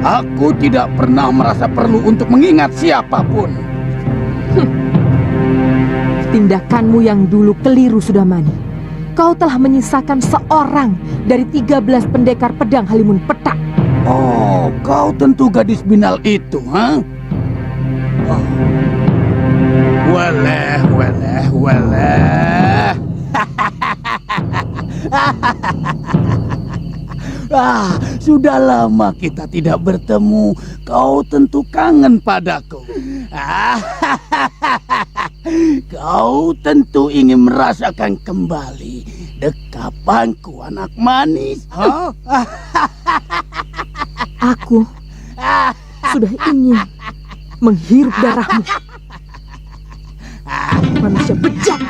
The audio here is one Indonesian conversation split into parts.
Aku tidak pernah merasa perlu untuk mengingat siapapun. Tindakanmu yang dulu keliru, Sudamani. Kau telah menyisakan seorang dari 13 pendekar pedang Halimun Petak. Oh, kau tentu gadis binal itu, ha? Oh. Waleh. Sudah lama kita tidak bertemu. Kau tentu kangen padaku. Kau tentu ingin merasakan kembali dekapanku, anak manis. Aku sudah ingin menghirup darahmu. Manusia bejat.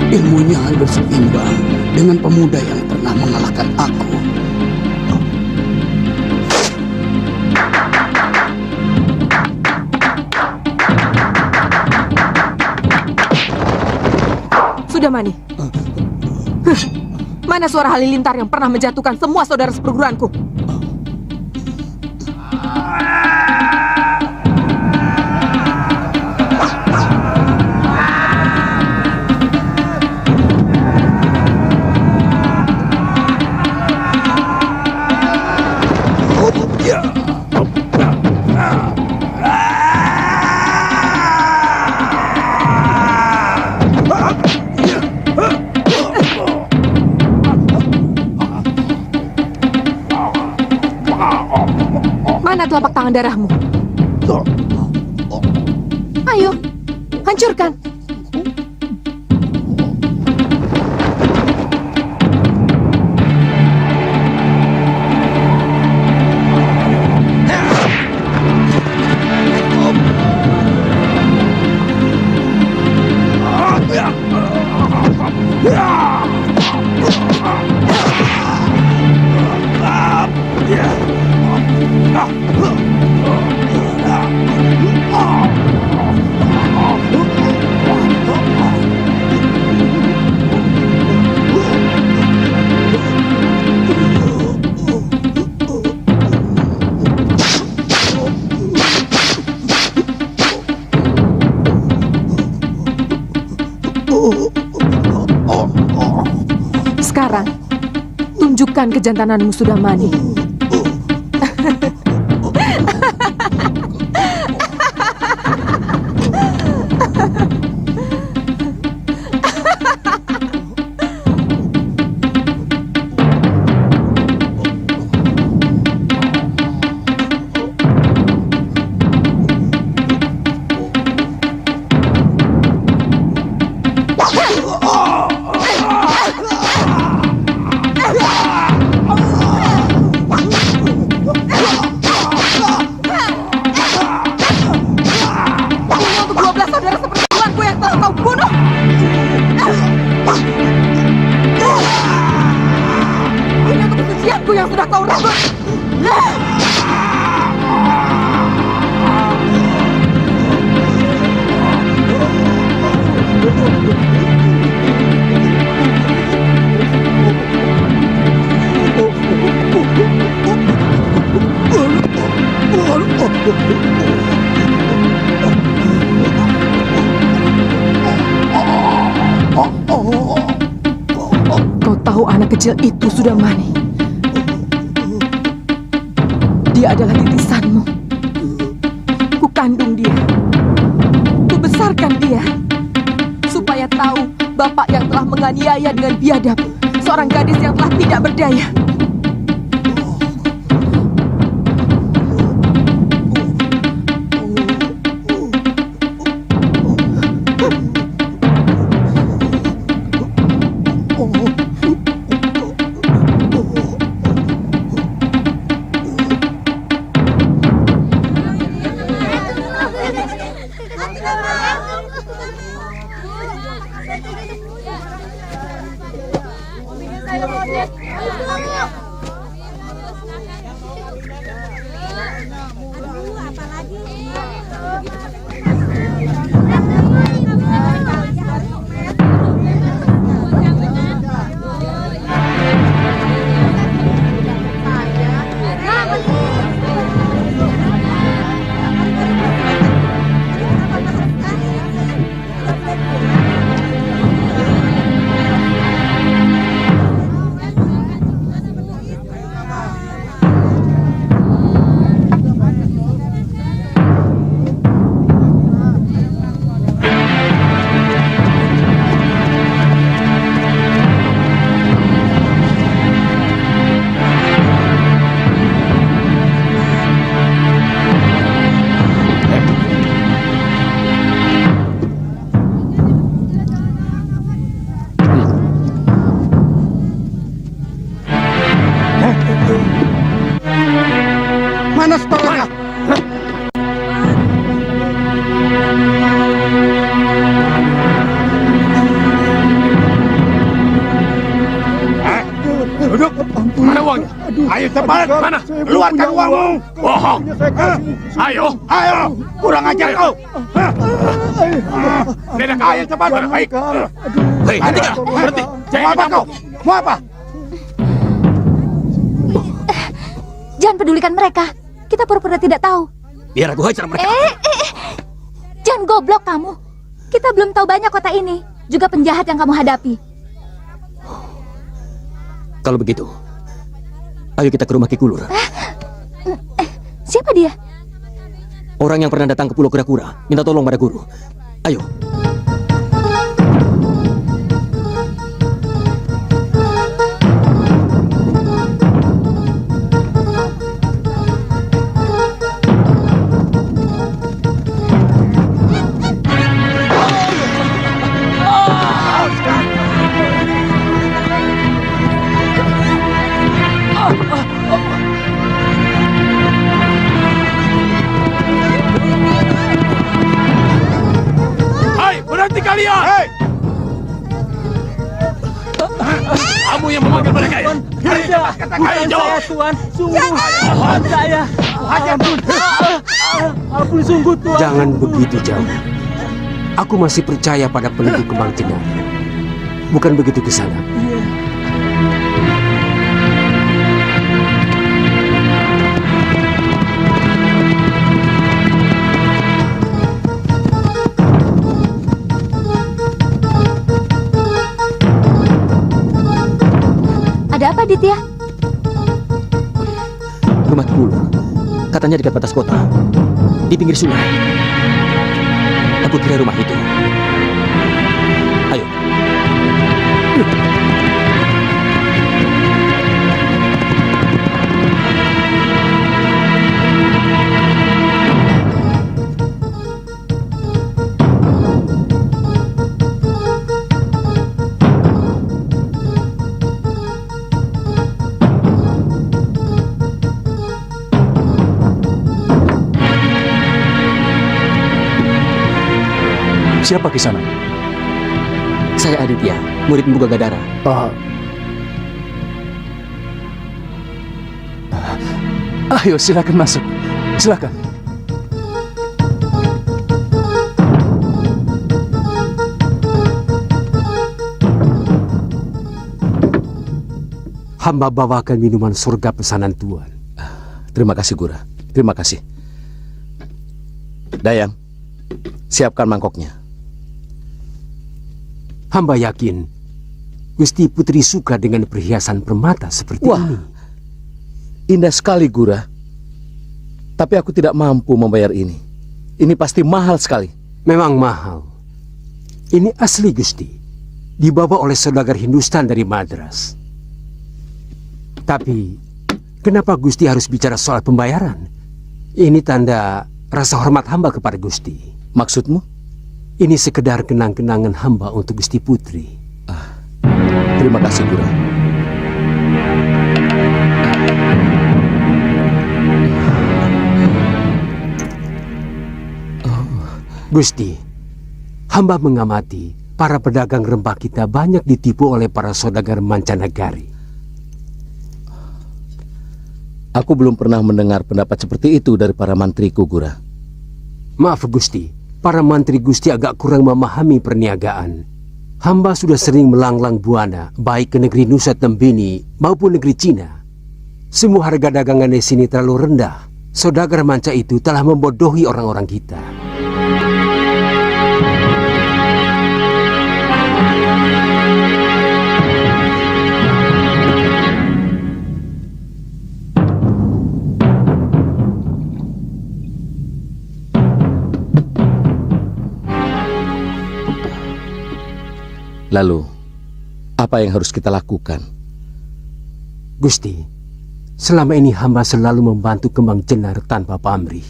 Ilmunya hampir seimbang dengan pemuda yang pernah mengalahkan aku. Sudamani. Mana suara halilintar yang pernah menjatuhkan semua saudara seperguruanku? Mana telapak tangan darahmu? Ayo, hancurkan. Sekarang, tunjukkan kejantananmu, Sudamani. Yang sudah kau rebut. Kau tahu anak kecil itu, Sudamani? Dia adalah titisanmu. Ku kandung dia. Ku besarkan dia. Supaya tahu bapak yang telah menganiaya dengan biadab seorang gadis yang telah tidak berdaya. Mana setornya? Duduk. Mana uangnya? Ayo cepat. Mana? Keluarkan uangmu. Bohong. Ayo. Ayo. Kurang ajar kau. Ayo cepat. Baik. Hei, hentikan. Berhenti. Mau apa kau? Mau apa? Jangan pedulikan mereka. Kita pura-pura tidak tahu. Biar aku hajar mereka. Jangan goblok kamu. Kita belum tahu banyak kota ini. Juga penjahat yang kamu hadapi. Kalau begitu, ayo kita ke rumah Ki Kulur. Siapa dia? Orang yang pernah datang ke Pulau Kura-Kura, minta tolong pada guru. Ayo. Berhenti kalian! Hey! Kamu yang memanggil mereka ya? Ayo jawab! Tuan, sungguh saya. Ampun sungguh Tuan. Jangan begitu jauh. Aku masih percaya pada penduduk Kembang Jenar. Bukan begitu ke sana. Ada apa, Ditya? Rumah Ki Kulur. Katanya dekat batas kota. Di pinggir sungai. Aku kira rumah itu. Ayo. Siapa di sana? Saya Aditya, murid Empu Gagadara. Ayo silakan masuk. Silakan. Hamba bawakan minuman surga pesanan Tuan. Terima kasih, Gura. Terima kasih. Dayang, siapkan mangkoknya. Hamba yakin Gusti Putri suka dengan perhiasan permata seperti ini. Indah sekali, Gura. Tapi aku tidak mampu membayar ini. Ini pasti mahal sekali. Memang mahal. Ini asli, Gusti. dibawa oleh saudagar Hindustan dari Madras. Tapi, kenapa Gusti harus bicara soal pembayaran? Ini tanda rasa hormat hamba kepada Gusti. Maksudmu? Ini sekedar kenang-kenangan hamba untuk Gusti Putri. Terima kasih, Gura. Gusti, hamba mengamati para pedagang rempah kita banyak ditipu oleh para saudagar mancanagari. Aku belum pernah mendengar pendapat seperti itu dari para mantriku, Gura. Maaf Gusti, para mantri Gusti agak kurang memahami perniagaan. Hamba sudah sering melanglang buana, baik ke negeri Nusa Tembini maupun negeri Cina. Semua harga dagangan di sini terlalu rendah. Saudagar manca itu telah membodohi orang-orang kita. Lalu, apa yang harus kita lakukan? Gusti, selama ini hamba selalu membantu Kembang Jenar tanpa pamrih.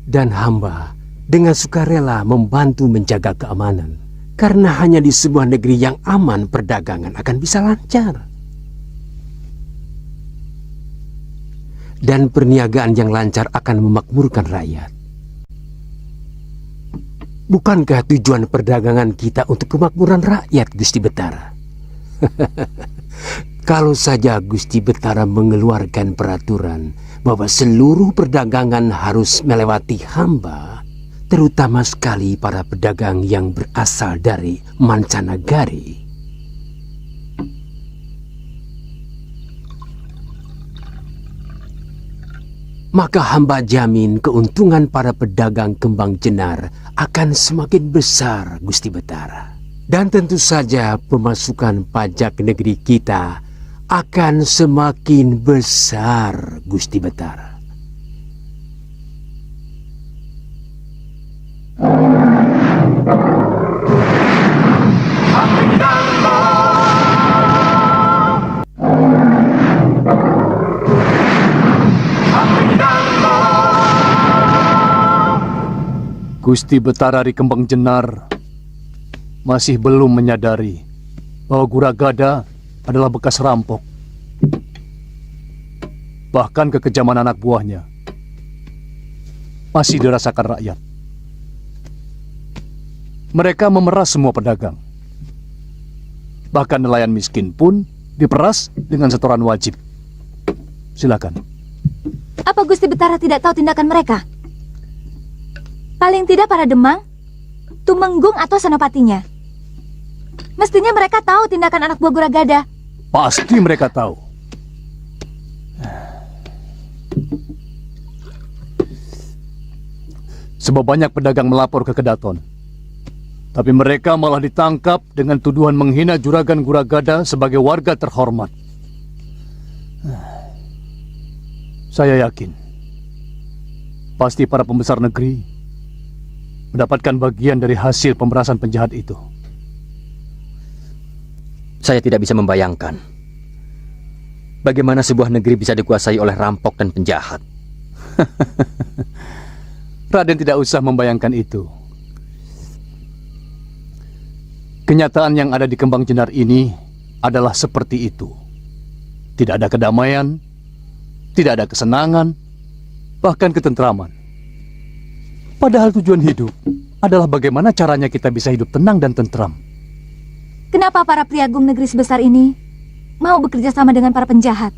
Dan hamba dengan sukarela membantu menjaga keamanan. Karena hanya di sebuah negeri yang aman perdagangan akan bisa lancar. Dan perniagaan yang lancar akan memakmurkan rakyat. Bukankah tujuan perdagangan kita untuk kemakmuran rakyat, Gusti Betara? Kalau saja Gusti Betara mengeluarkan peraturan bahwa seluruh perdagangan harus melewati hamba, terutama sekali para pedagang yang berasal dari mancanagari. Maka hamba jamin keuntungan para pedagang Kembang Jenar akan semakin besar, Gusti Betara. Dan tentu saja pemasukan pajak negeri kita akan semakin besar, Gusti Betara. Gusti Betara di Kembang Jenar masih belum menyadari bahwa Guragada adalah bekas rampok. Bahkan kekejaman anak buahnya masih dirasakan rakyat. Mereka memeras semua pedagang. Bahkan nelayan miskin pun diperas dengan setoran wajib. Silakan. Apa Gusti Betara tidak tahu tindakan mereka? Paling tidak para Demang, Tumenggung atau Senopatinya. Mestinya mereka tahu tindakan anak buah Guragada. Pasti mereka tahu. Sebab banyak pedagang melapor ke Kedaton. Tapi mereka malah ditangkap dengan tuduhan menghina juragan Guragada sebagai warga terhormat. Saya yakin, pasti para pembesar negeri mendapatkan bagian dari hasil pemerasan penjahat itu. Saya tidak bisa membayangkan bagaimana sebuah negeri bisa dikuasai oleh rampok dan penjahat. Raden tidak usah membayangkan itu. Kenyataan yang ada di Kembang Jenar ini adalah seperti itu. Tidak ada kedamaian, tidak ada kesenangan, bahkan ketentraman. Padahal tujuan hidup adalah bagaimana caranya kita bisa hidup tenang dan tentram. Kenapa para priagung negeri sebesar ini mau bekerja sama dengan para penjahat?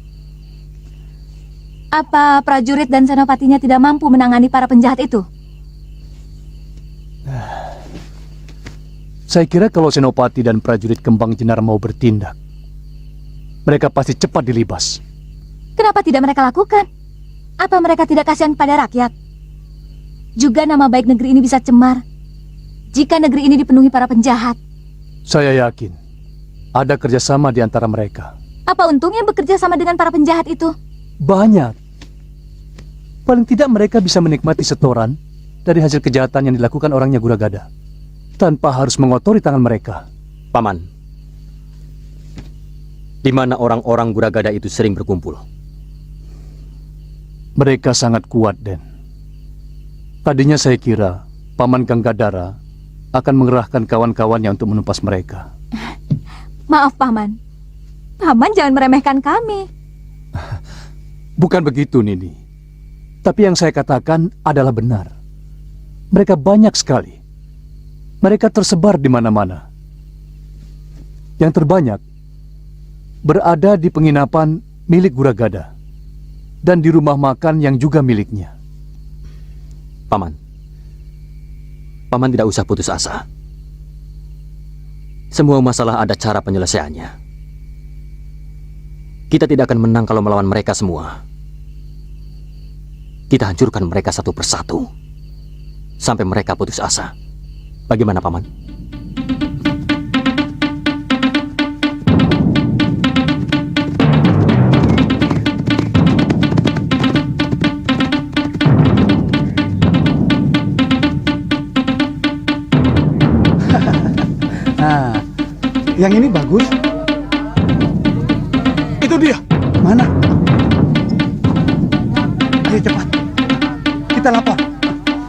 Apa prajurit dan senopatinya tidak mampu menangani para penjahat itu? Saya kira kalau senopati dan prajurit Kembang Jenar mau bertindak, mereka pasti cepat dilibas. Kenapa tidak mereka lakukan? Apa mereka tidak kasihan pada rakyat? Juga nama baik negeri ini bisa cemar jika negeri ini dipenuhi para penjahat. Saya yakin ada kerjasama di antara mereka. Apa untungnya bekerja sama dengan para penjahat itu? Banyak. Paling tidak mereka bisa menikmati setoran dari hasil kejahatan yang dilakukan orangnya Guragada tanpa harus mengotori tangan mereka. Paman, di mana orang-orang Guragada itu sering berkumpul? Mereka sangat kuat, Den. Tadinya saya kira Paman Ganggadara akan mengerahkan kawan-kawannya untuk menumpas mereka. Maaf, Paman. Paman jangan meremehkan kami. Bukan begitu, Nini. Tapi yang saya katakan adalah benar. Mereka banyak sekali. Mereka tersebar di mana-mana. Yang terbanyak berada di penginapan milik Guragada dan di rumah makan yang juga miliknya. Paman, Paman tidak usah putus asa. Semua masalah ada cara penyelesaiannya. Kita tidak akan menang kalau melawan mereka semua. Kita hancurkan mereka satu persatu sampai mereka putus asa. Bagaimana, Paman? Nah, yang ini bagus. Itu dia. Mana? Ayo cepat. Kita lapor.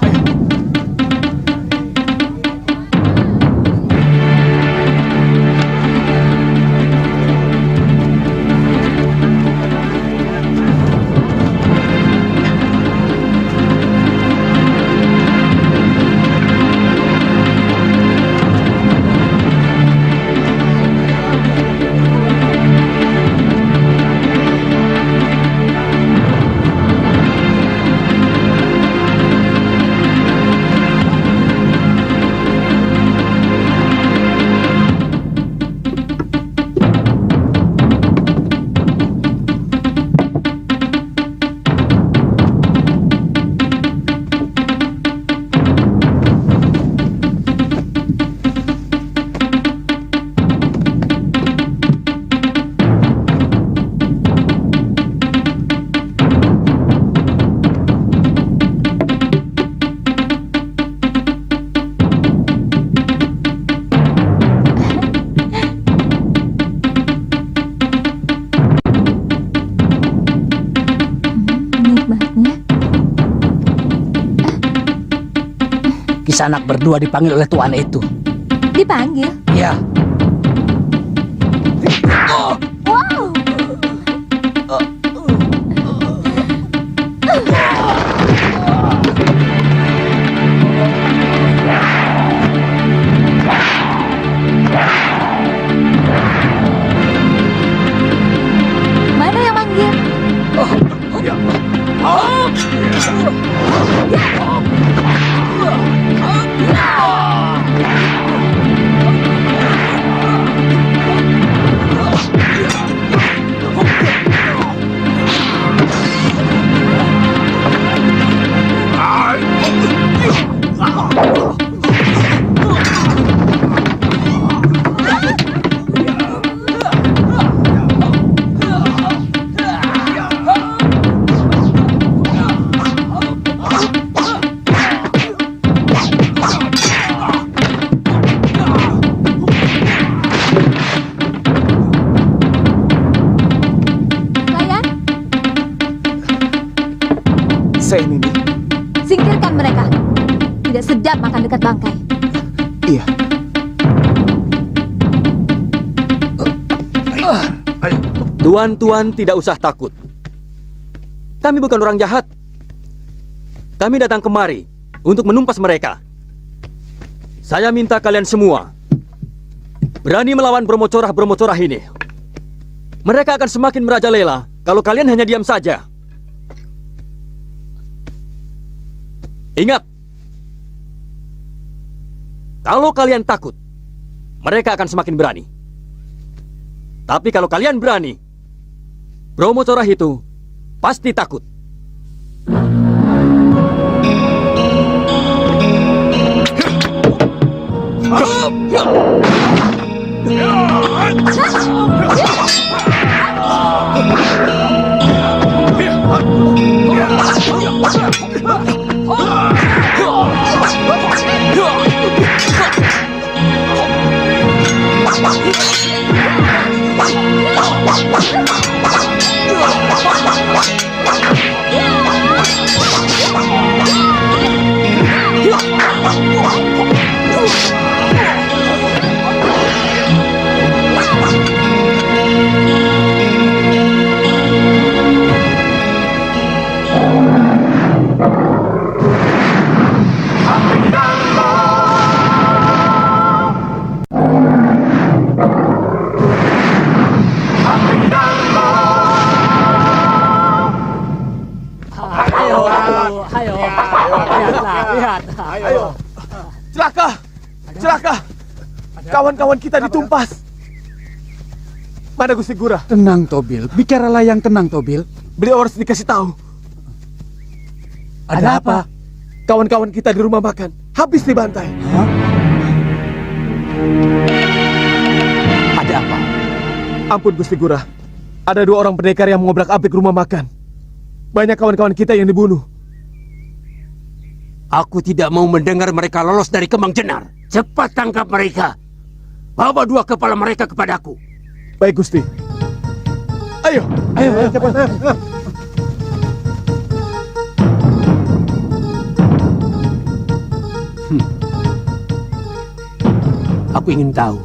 Ayo. Nikmatnya. Kisanak berdua dipanggil oleh tuan itu. Dipanggil. Ya. Wow. Mana yang manggil? Kalian Saya ini. singkirkan mereka. Tidak sedap makan dekat bangkai. Iya. Tuan-tuan tidak usah takut. Kami bukan orang jahat. Kami datang kemari untuk menumpas mereka. Saya minta kalian semua berani melawan Bromocorah-Bromocorah ini. Mereka akan semakin merajalela kalau kalian hanya diam saja. Ingat, kalau kalian takut, mereka akan semakin berani. Tapi kalau kalian berani, Bromocorah itu pasti takut. Celaka! Celaka! Kawan-kawan kita ditumpas. Mana Gusti Gura? Tenang Tobil, bicaralah yang tenang Tobil. Beliau harus dikasih tahu. Ada apa? Kawan-kawan kita di rumah makan habis dibantai. Ada apa? Ampun Gusti Gura. Ada 2 orang pendekar yang mengobrak-abrik rumah makan. Banyak kawan-kawan kita yang dibunuh. Aku tidak mau mendengar mereka lolos dari Kembang Jenar. Cepat tangkap mereka. Bawa 2 kepala mereka kepadaku. Baik Gusti. Ayo cepat. Aku ingin tahu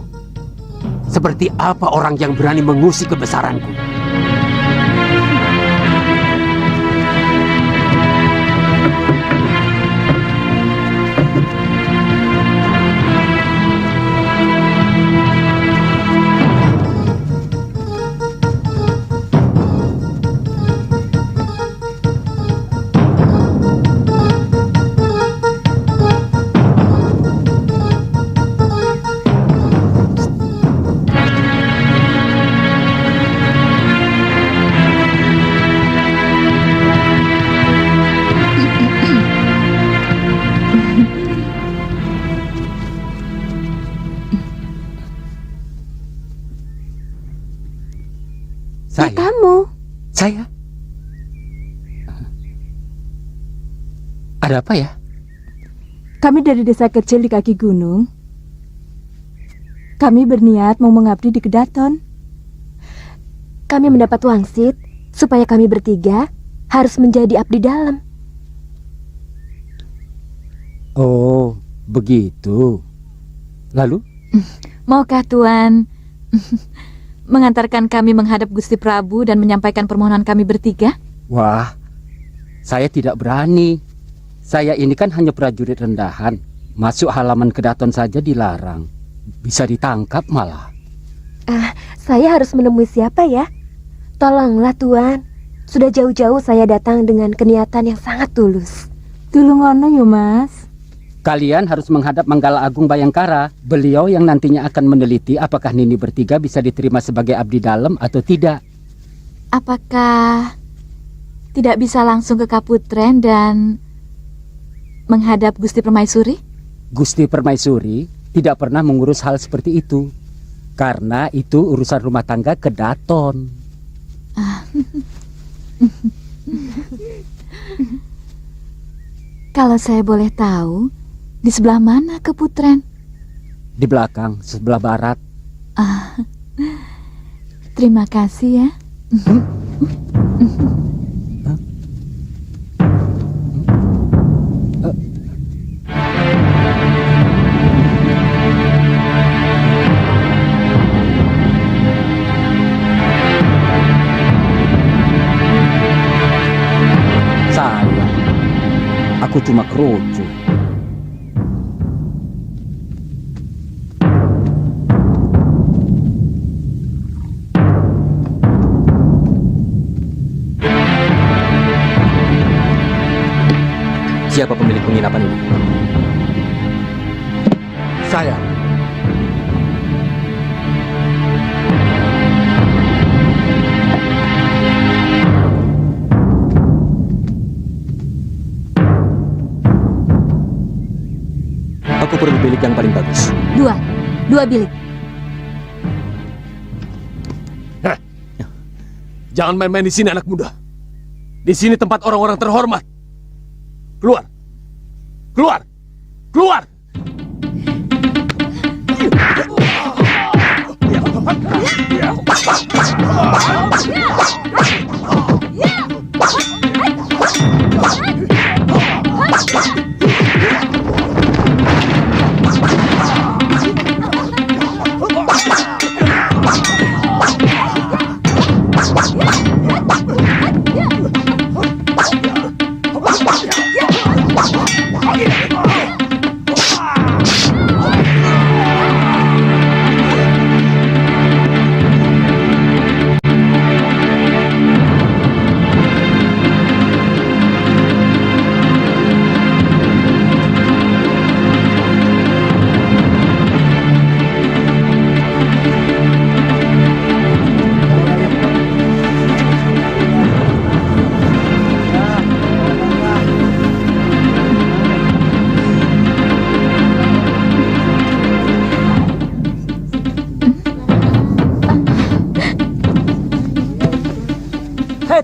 seperti apa orang yang berani mengusik kebesaranku. Saya? Ada apa ya? Kami dari desa kecil di kaki gunung. Kami berniat mau mengabdi di Kedaton. Kami mendapat wangsit supaya kami bertiga harus menjadi abdi dalam. Oh, begitu. Lalu? Maukah Tuan mengantarkan kami menghadap Gusti Prabu dan menyampaikan permohonan kami bertiga? Wah, saya tidak berani. Saya ini kan hanya prajurit rendahan. Masuk halaman Kedaton saja dilarang. Bisa ditangkap malah. Saya harus menemui siapa ya? Tolonglah Tuan. Sudah jauh-jauh saya datang dengan keniatan yang sangat tulus. Tulungono yo Mas. Kalian harus menghadap Manggala Agung Bayangkara. Beliau yang nantinya akan meneliti apakah Nini bertiga bisa diterima sebagai abdi dalam atau tidak. Apakah tidak bisa langsung ke Kaputren dan menghadap Gusti Permaisuri? Gusti Permaisuri tidak pernah mengurus hal seperti itu. Karena itu urusan rumah tangga Kedaton. Kalau saya boleh tahu, di sebelah mana Kaputren? Di belakang, sebelah barat. Terima kasih ya. Aku cuma kerucu. Siapa pemilik penginapan ini? Saya. Aku perlu bilik yang paling bagus. Dua bilik. Jangan main-main di sini anak muda. Di sini tempat orang-orang terhormat. Keluar. Keluar. Keluar.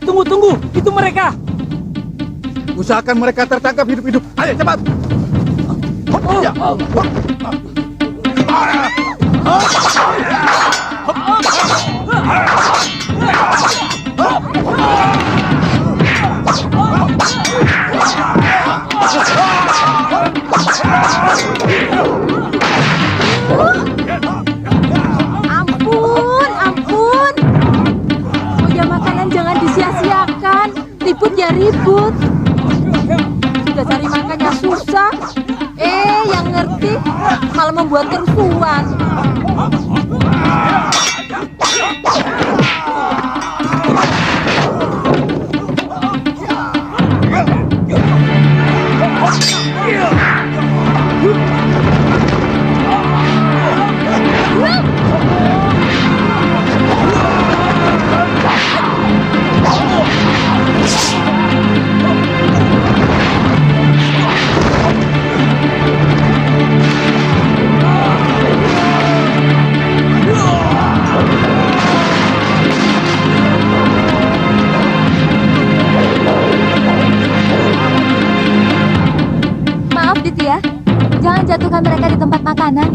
Tunggu, itu mereka. Usahakan mereka tertangkap hidup-hidup. Ayo cepat. Ya. Ampun. Punya makanan jangan disia-siakan. Ribut ya ribut. Sudah cari makannya susah. Yang ngerti malah membuat kerusuhan. Maaf, Ditya. Jangan jatuhkan mereka di tempat makanan.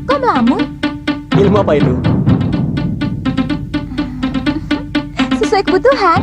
Kok melamun? Ilmu apa itu? Sesuai kebutuhan.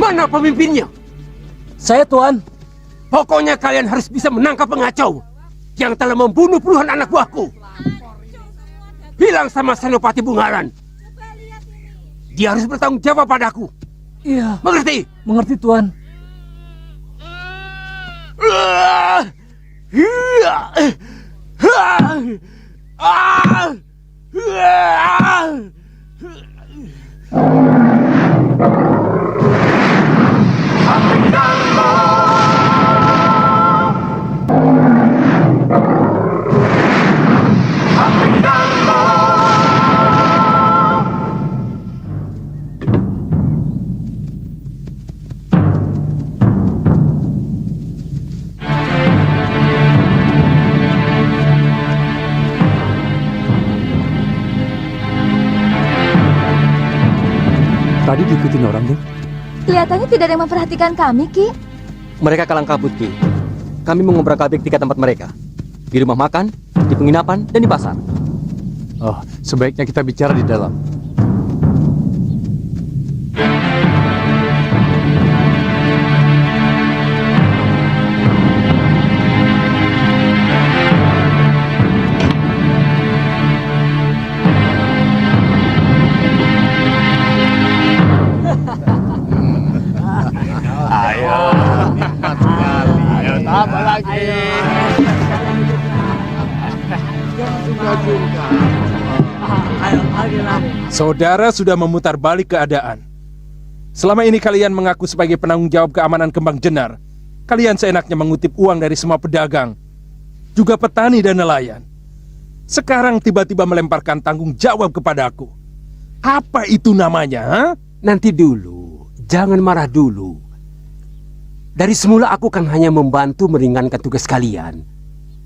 Mana pemimpinnya? Saya, Tuan. Pokoknya kalian harus bisa menangkap pengacau yang telah membunuh puluhan anak buahku. Bilang sama Senopati Bungaran. Dia harus bertanggung jawab padaku. Iya. Mengerti? Mengerti, Tuan. Tadi diikutin orang tuh. Kelihatannya tidak ada yang memperhatikan kami, Ki. Mereka kalang kabut, Ki. Kami mengobrak-abrik 3 tempat mereka. Di rumah makan, di penginapan, dan di pasar. Oh, sebaiknya kita bicara di dalam. Saudara sudah memutar balik keadaan. Selama ini kalian mengaku sebagai penanggung jawab keamanan Kembang Jenar. Kalian seenaknya mengutip uang dari semua pedagang, juga petani dan nelayan. Sekarang tiba-tiba melemparkan tanggung jawab kepadaku. Apa itu namanya, ha? Nanti dulu, jangan marah dulu. Dari semula aku kan hanya membantu meringankan tugas kalian.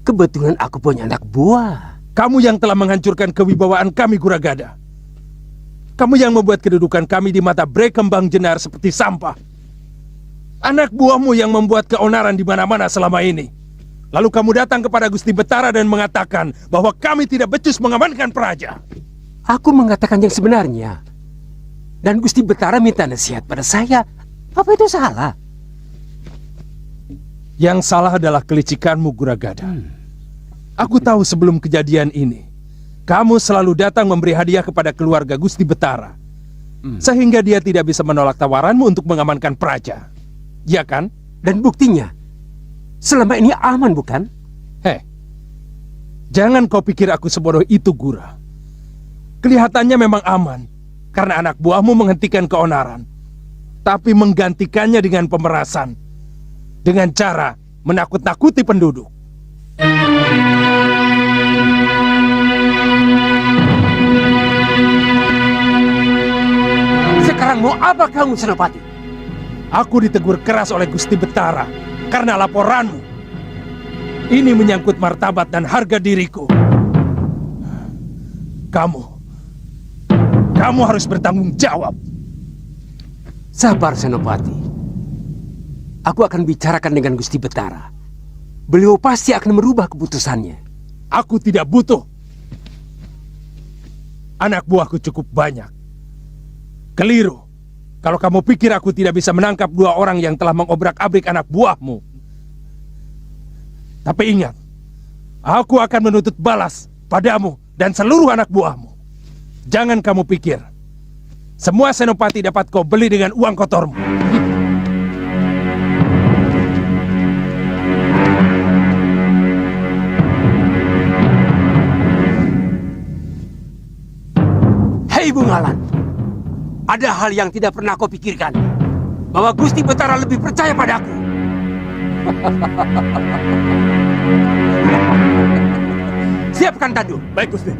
Kebetulan aku punya anak buah. Kamu yang telah menghancurkan kewibawaan kami, Guragada. Kamu yang membuat kedudukan kami di mata Bre Kembang Jenar seperti sampah. Anak buahmu yang membuat keonaran di mana-mana selama ini. Lalu kamu datang kepada Gusti Betara dan mengatakan bahwa kami tidak becus mengamankan Praja. Aku mengatakan yang sebenarnya. Dan Gusti Betara minta nasihat pada saya. Apa itu salah? Yang salah adalah kelicikanmu, Guragada. Aku tahu sebelum kejadian ini, kamu selalu datang memberi hadiah kepada keluarga Gusti Betara. Sehingga dia tidak bisa menolak tawaranmu untuk mengamankan Praja. Ya kan? Dan buktinya, selama ini aman bukan? Jangan kau pikir aku sebodoh itu, Gura. Kelihatannya memang aman, karena anak buahmu menghentikan keonaran. Tapi menggantikannya dengan pemerasan. Dengan cara menakut-nakuti penduduk. Sekarang mau apa kamu, Senopati? Aku ditegur keras oleh Gusti Betara karena laporanmu. Ini menyangkut martabat dan harga diriku. Kamu harus bertanggung jawab. Sabar, Senopati. Aku akan bicarakan dengan Gusti Betara. Beliau pasti akan merubah keputusannya. Aku tidak butuh. Anak buahku cukup banyak. Keliru. Kalau kamu pikir aku tidak bisa menangkap 2 orang yang telah mengobrak-abrik anak buahmu. Tapi ingat, aku akan menuntut balas padamu dan seluruh anak buahmu. Jangan kamu pikir semua senopati dapat kau beli dengan uang kotormu. Hei Bungalan, ada hal yang tidak pernah kau pikirkan, bahwa Gusti Betara lebih percaya padaku. Siapkan tandu. Baik, Gusti.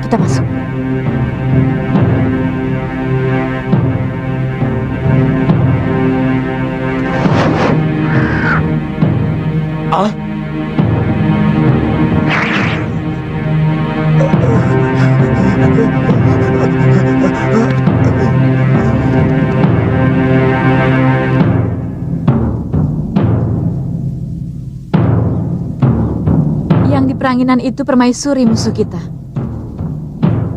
Kita masuk. Ah? Yang di peranginan itu permaisuri musuh kita.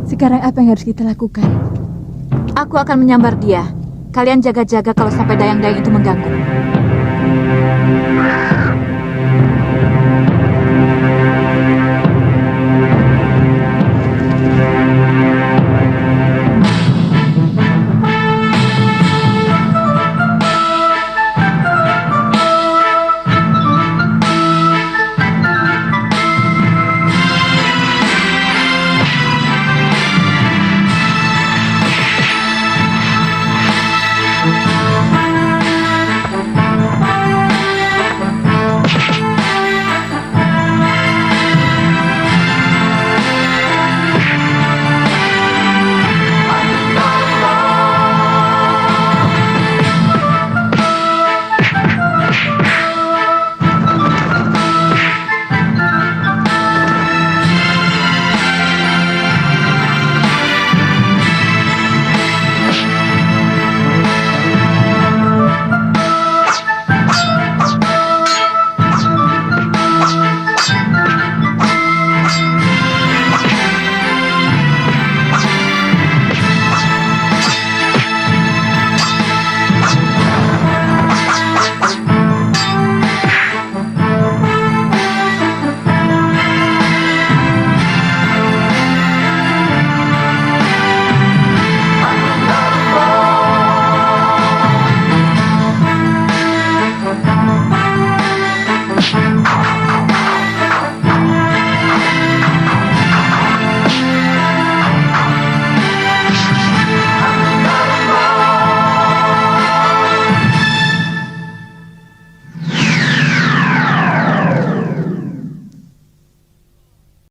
Sekarang apa yang harus kita lakukan? Aku akan menyambar dia. Kalian jaga-jaga kalau sampai dayang-dayang itu mengganggu.